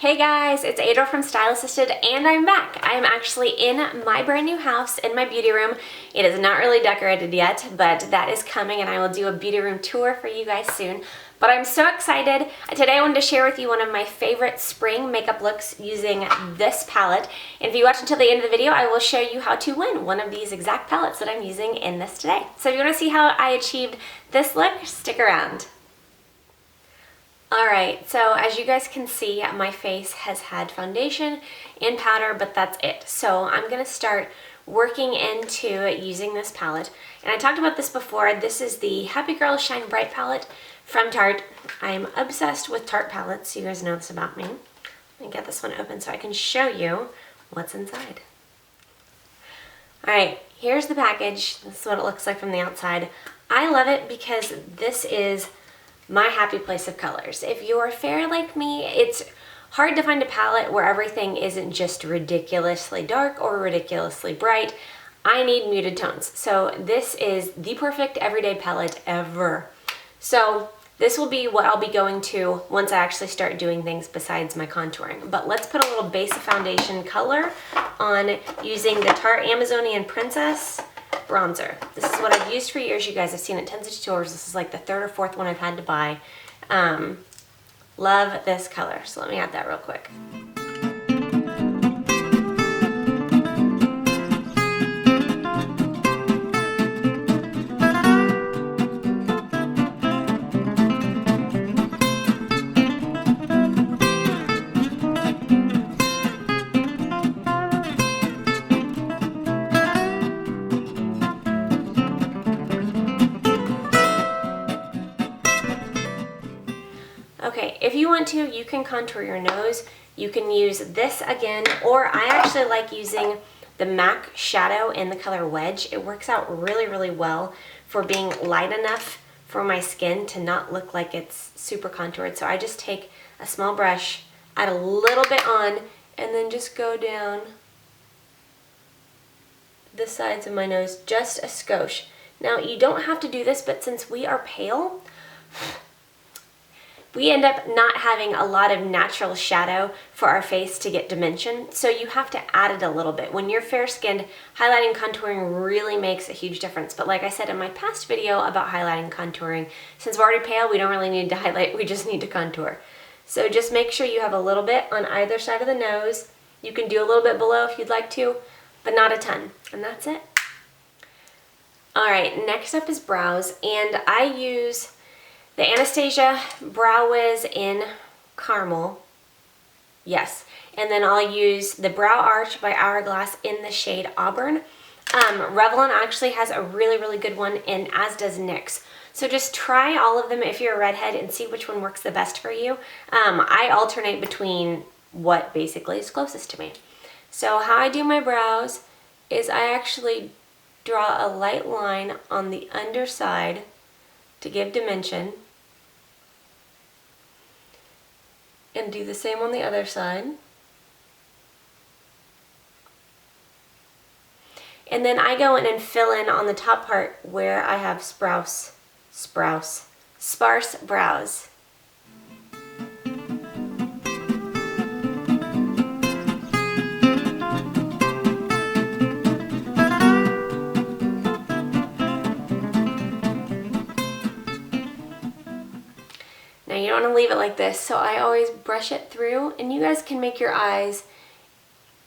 Hey guys, it's Adriel from StyleAssisted and I'm back. I'm actually in my brand new house in my beauty room. It is not really decorated yet, but that is coming and I will do a beauty room tour for you guys soon. But I'm so excited. Today I wanted to share with you one of my favorite spring makeup looks using this palette. And if you watch until the end of the video, I will show you how to win one of these exact palettes that I'm using in this today. So if you want to see how I achieved this look, stick around. Alright, so as you guys can see, my face has had foundation and powder, but that's it. So I'm going to start working into using this palette. And I talked about this before. This is the Happy Girl Shine Bright palette from Tarte. I'm obsessed with Tarte palettes. You guys know this about me. Let me get this one open so I can show you what's inside. Alright, here's the package. This is what it looks like from the outside. I love it because this is my happy place of colors. If you're fair like me, it's hard to find a palette where everything isn't just ridiculously dark or ridiculously bright. I need muted tones. So this is the perfect everyday palette ever. So this will be what I'll be going to once I actually start doing things besides my contouring. But let's put a little base of foundation color on using the Tarte Amazonian Princess bronzer. This is what I've used for years, you guys. I've seen it tons of tutorials. This is like the third or fourth one I've had to buy. Love this color. So let me add that real quick. Okay, if you want to, you can contour your nose. You can use this again, or I actually like using the MAC shadow in the color Wedge. It works out really, really well for being light enough for my skin to not look like it's super contoured. So I just take a small brush, add a little bit on, and then just go down the sides of my nose, just a skosh. Now, you don't have to do this, but since we are pale, we end up not having a lot of natural shadow for our face to get dimension, so you have to add it a little bit. When you're fair-skinned, highlighting, contouring really makes a huge difference. But like I said in my past video about highlighting and contouring, since we're already pale, we don't really need to highlight, we just need to contour. So just make sure you have a little bit on either side of the nose. You can do a little bit below if you'd like to, but not a ton, and that's it. Alright, next up is brows, and I use the Anastasia Brow Wiz in Caramel. Yes. And then I'll use the Brow Arch by Hourglass in the shade Auburn. Revlon actually has a really, really good one, and as does NYX. So just try all of them if you're a redhead and see which one works the best for you. I alternate between what basically is closest to me. So how I do my brows is I actually draw a light line on the underside to give dimension, and do the same on the other side. And then I go in and fill in on the top part where I have sparse brows. Now you don't want to leave it like this, so I always brush it through, and you guys can make your eyes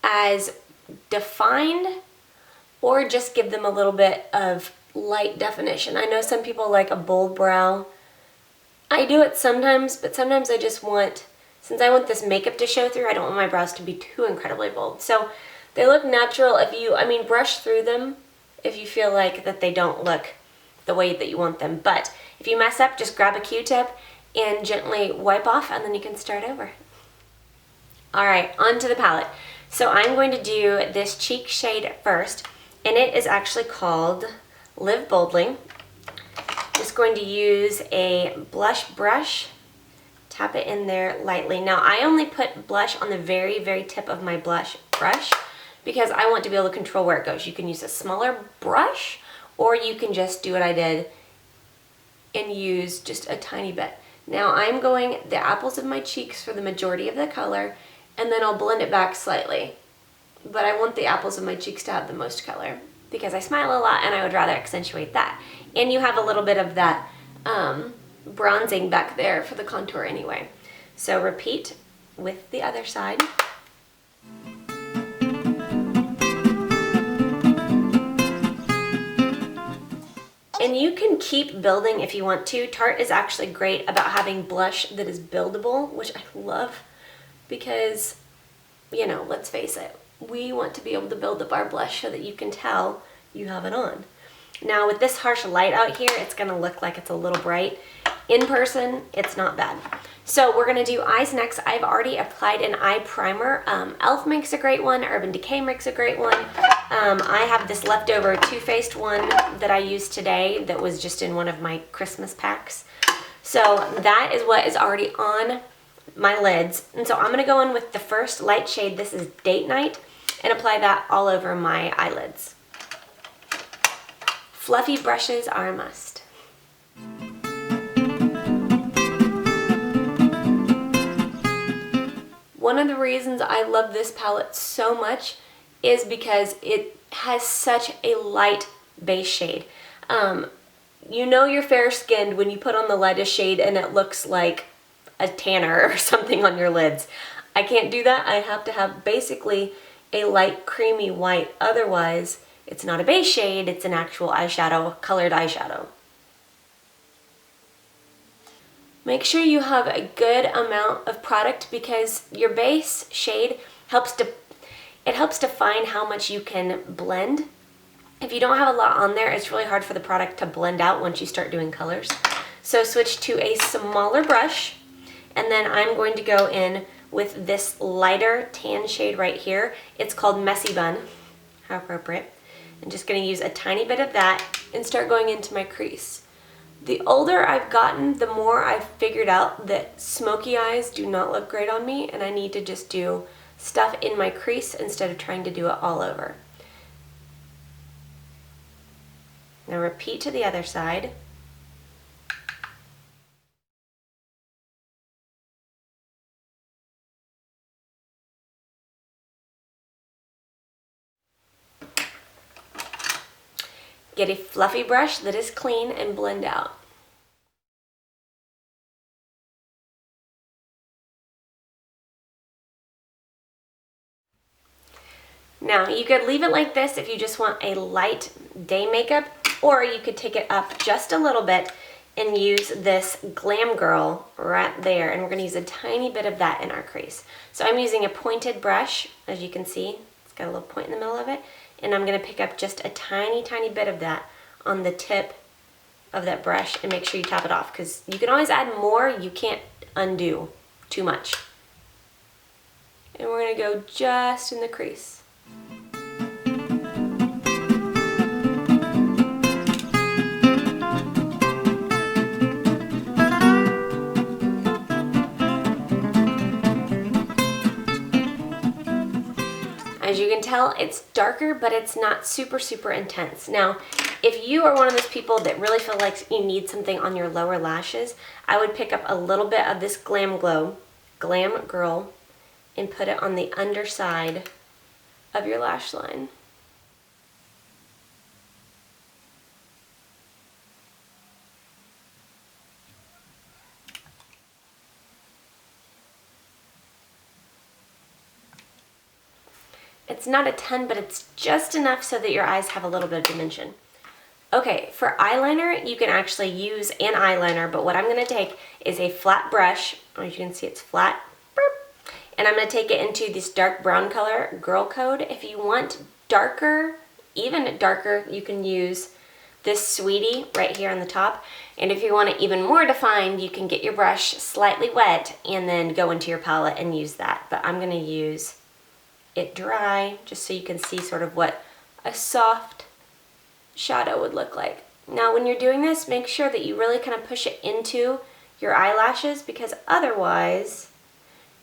as defined or just give them a little bit of light definition. I know some people like a bold brow. I do it sometimes, but sometimes I just want, since I want this makeup to show through, I don't want my brows to be too incredibly bold. So they look natural if you, brush through them if you feel like that they don't look the way that you want them. But if you mess up, just grab a Q-tip and gently wipe off, and then you can start over. Alright, onto the palette. So I'm going to do this cheek shade first, and it is actually called Live Boldly. Just going to use a blush brush, tap it in there lightly. Now I only put blush on the very, very tip of my blush brush because I want to be able to control where it goes. You can use a smaller brush, or you can just do what I did and use just a tiny bit. Now I'm going the apples of my cheeks for the majority of the color, and then I'll blend it back slightly. But I want the apples of my cheeks to have the most color because I smile a lot and I would rather accentuate that. And you have a little bit of that bronzing back there for the contour anyway. So repeat with the other side. And you can keep building if you want to. Tarte is actually great about having blush that is buildable, which I love because, you know, let's face it, we want to be able to build up our blush so that you can tell you have it on. Now with this harsh light out here, it's gonna look like it's a little bright. In person, it's not bad. So we're gonna do eyes next. I've already applied an eye primer. e.l.f. makes a great one, Urban Decay makes a great one. I have this leftover Too Faced one that I used today that was just in one of my Christmas packs. So that is what is already on my lids. And so I'm gonna go in with the first light shade, this is Date Night, and apply that all over my eyelids. Fluffy brushes are a must. One of the reasons I love this palette so much is because it has such a light base shade. You know you're fair skinned when you put on the lightest shade and it looks like a tanner or something on your lids. I can't do that. I have to have basically a light creamy white. Otherwise, it's not a base shade, it's an actual eyeshadow, colored eyeshadow. Make sure you have a good amount of product because your base shade helps define how much you can blend. If you don't have a lot on there, it's really hard for the product to blend out once you start doing colors. So switch to a smaller brush, and then I'm going to go in with this lighter tan shade right here. It's called Messy Bun. How appropriate. I'm just going to use a tiny bit of that and start going into my crease. The older I've gotten, the more I've figured out that smoky eyes do not look great on me, and I need to just do stuff in my crease instead of trying to do it all over. Now repeat to the other side. Get a fluffy brush that is clean and blend out. Now you could leave it like this if you just want a light day makeup, or you could take it up just a little bit and use this Glam Girl right there, and we're going to use a tiny bit of that in our crease. So I'm using a pointed brush, as you can see, it's got a little point in the middle of it, and I'm going to pick up just a tiny bit of that on the tip of that brush and make sure you tap it off, because you can always add more, you can't undo too much. And we're going to go just in the crease. As you can tell, it's darker, but it's not super intense. Now, if you are one of those people that really feel like you need something on your lower lashes, I would pick up a little bit of this Glam Girl, and put it on the underside of your lash line. It's not a ton, but it's just enough so that your eyes have a little bit of dimension. Okay, for eyeliner, you can actually use an eyeliner, but what I'm going to take is a flat brush. As you can see, it's flat. And I'm going to take it into this dark brown color, Girl Code. If you want darker, even darker, you can use this Sweetie right here on the top. And if you want it even more defined, you can get your brush slightly wet and then go into your palette and use that. But I'm going to use it dry just so you can see sort of what a soft shadow would look like. Now when you're doing this, make sure that you really kind of push it into your eyelashes, because otherwise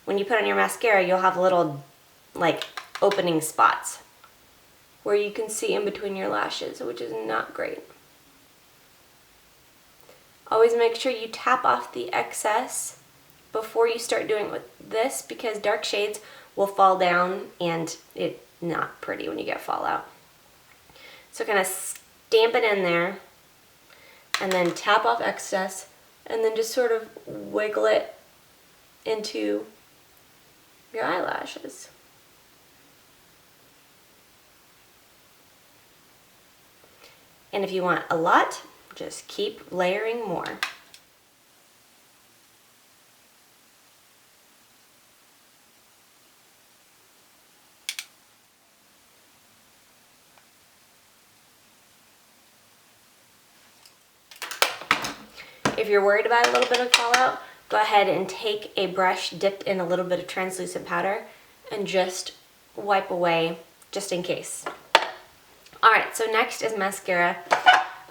when you put on your mascara you'll have little like opening spots where you can see in between your lashes, which is not great. Always make sure you tap off the excess before you start doing with this, because dark shades will fall down and it's not pretty when you get fallout. So kind of stamp it in there and then tap off excess and then just sort of wiggle it into your eyelashes. And if you want a lot, just keep layering more. If you're worried about a little bit of fallout, go ahead and take a brush dipped in a little bit of translucent powder and just wipe away just in case. Alright, so next is mascara.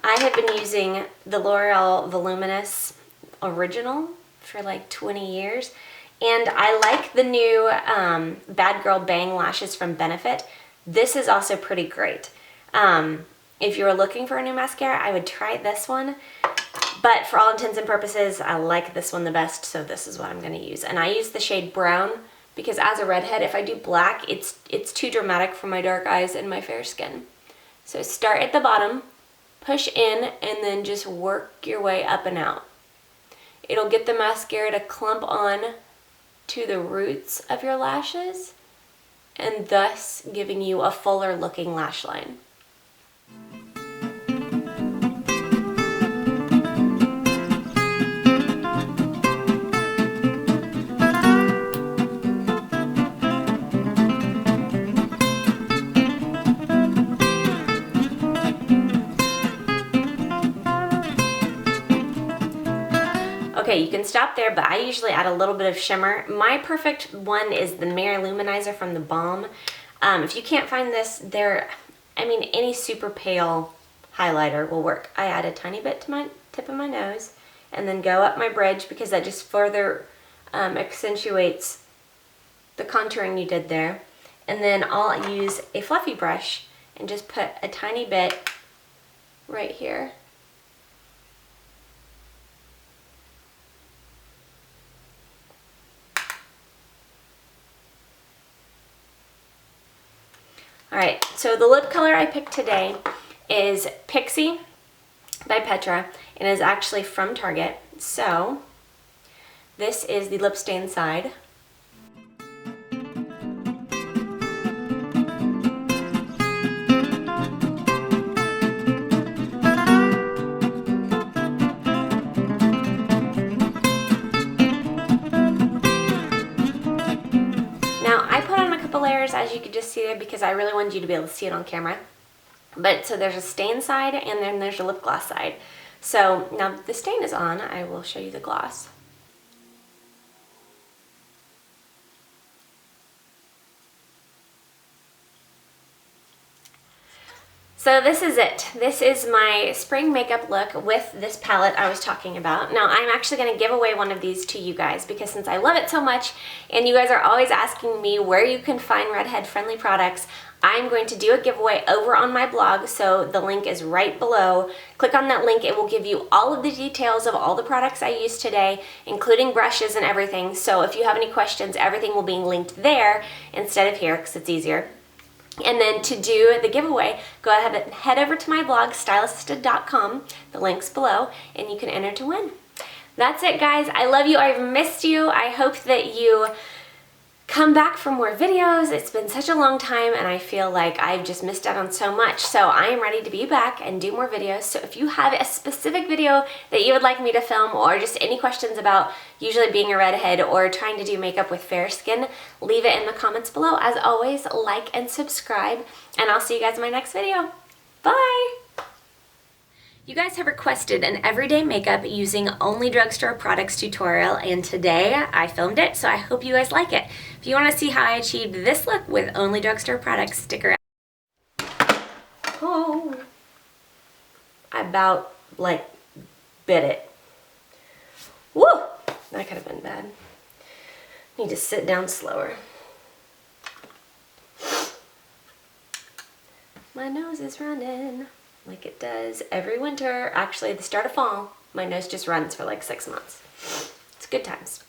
I have been using the L'Oreal Voluminous Original for like 20 years, and I like the new Bad Girl Bang Lashes from Benefit. This is also pretty great. If you're looking for a new mascara, I would try this one. But for all intents and purposes, I like this one the best, so this is what I'm going to use. And I use the shade Brown because as a redhead, if I do black, it's too dramatic for my dark eyes and my fair skin. So start at the bottom, push in, and then just work your way up and out. It'll get the mascara to clump on to the roots of your lashes, and thus giving you a fuller looking lash line. Okay, you can stop there, but I usually add a little bit of shimmer. My perfect one is the Mere Luminizer from the Balm. If you can't find this, any super pale highlighter will work. I add a tiny bit to my tip of my nose and then go up my bridge because that just further accentuates the contouring you did there. And then I'll use a fluffy brush and just put a tiny bit right here. Alright, so the lip color I picked today is Pixie by Petra, and is actually from Target. So this is the lip stain side. Layers, as you could just see there, because I really wanted you to be able to see it on camera. But so there's a stain side and then there's a lip gloss side. So now the stain is on, I will show you the gloss. So this is it. This is my spring makeup look with this palette I was talking about. Now I'm actually going to give away one of these to you guys because since I love it so much and you guys are always asking me where you can find redhead friendly products, I'm going to do a giveaway over on my blog, so the link is right below. Click on that link, it will give you all of the details of all the products I used today, including brushes and everything. So if you have any questions, everything will be linked there instead of here because it's easier. And then to do the giveaway, go ahead and head over to my blog, StyleAssisted.com. The link's below, and you can enter to win. That's it, guys. I love you. I've missed you. I hope that you come back for more videos. It's been such a long time, and I feel like I've just missed out on so much. So I am ready to be back and do more videos. So if you have a specific video that you would like me to film, or just any questions about usually being a redhead or trying to do makeup with fair skin, leave it in the comments below. As always, like and subscribe, and I'll see you guys in my next video. Bye! You guys have requested an everyday makeup using only drugstore products tutorial, and today I filmed it, so I hope you guys like it. If you want to see how I achieved this look with only drugstore products, stick around. Oh, I about bit it. Woo! That could have been bad. Need to sit down slower. My nose is running like it does every winter, actually the start of fall. my nose just runs for like 6 months. It's good times.